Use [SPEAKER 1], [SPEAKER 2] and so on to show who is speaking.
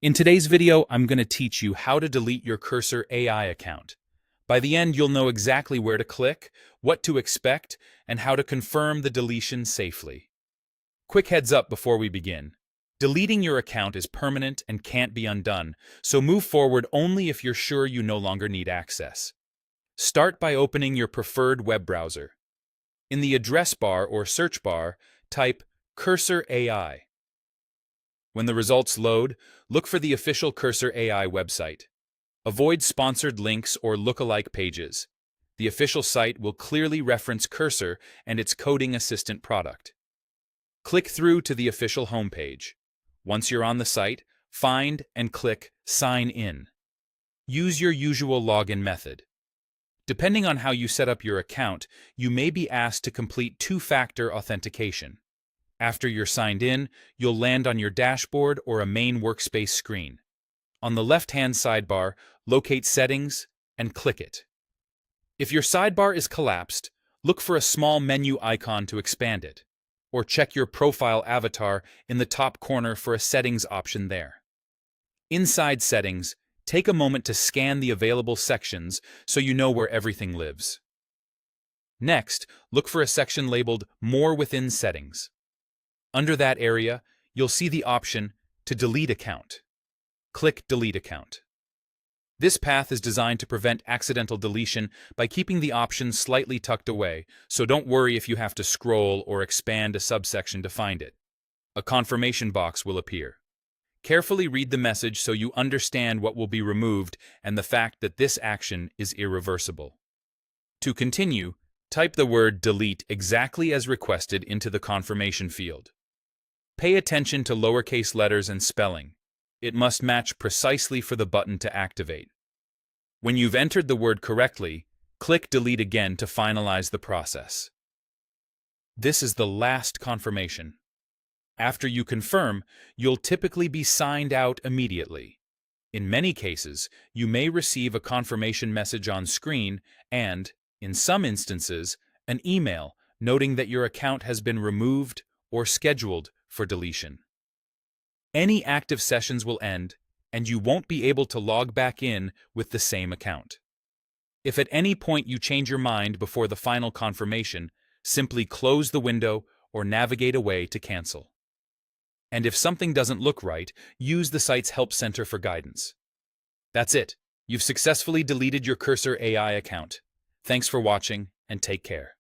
[SPEAKER 1] In today's video, I'm going to teach you how to delete your Cursor AI account. By the end, you'll know exactly where to click, what to expect, and how to confirm the deletion safely. Quick heads up before we begin. Deleting your account is permanent and can't be undone, so move forward only if you're sure you no longer need access. Start by opening your preferred web browser. In the address bar or search bar, type Cursor AI. When the results load, look for the official Cursor AI website. Avoid sponsored links or lookalike pages. The official site will clearly reference Cursor and its coding assistant product. Click through to the official homepage. Once you're on the site, find and click Sign In. Use your usual login method. Depending on how you set up your account, you may be asked to complete two-factor authentication. After you're signed in, you'll land on your dashboard or a main workspace screen. On the left-hand sidebar, locate Settings and click it. If your sidebar is collapsed, look for a small menu icon to expand it, or check your profile avatar in the top corner for a settings option there. Inside Settings, take a moment to scan the available sections so you know where everything lives. Next, look for a section labeled More within Settings. Under that area, you'll see the option to delete account. Click Delete Account. This path is designed to prevent accidental deletion by keeping the option slightly tucked away, so don't worry if you have to scroll or expand a subsection to find it. A confirmation box will appear. Carefully read the message so you understand what will be removed and the fact that this action is irreversible. To continue, type the word delete exactly as requested into the confirmation field. Pay attention to lowercase letters and spelling. It must match precisely for the button to activate. When you've entered the word correctly, click Delete again to finalize the process. This is the last confirmation. After you confirm, you'll typically be signed out immediately. In many cases, you may receive a confirmation message on screen and, in some instances, an email noting that your account has been removed or scheduled for deletion. Any active sessions will end, and you won't be able to log back in with the same account. If at any point you change your mind before the final confirmation, simply close the window or navigate away to cancel. And if something doesn't look right, use the site's Help Center for guidance. That's it. You've successfully deleted your Cursor AI account. Thanks for watching, and take care.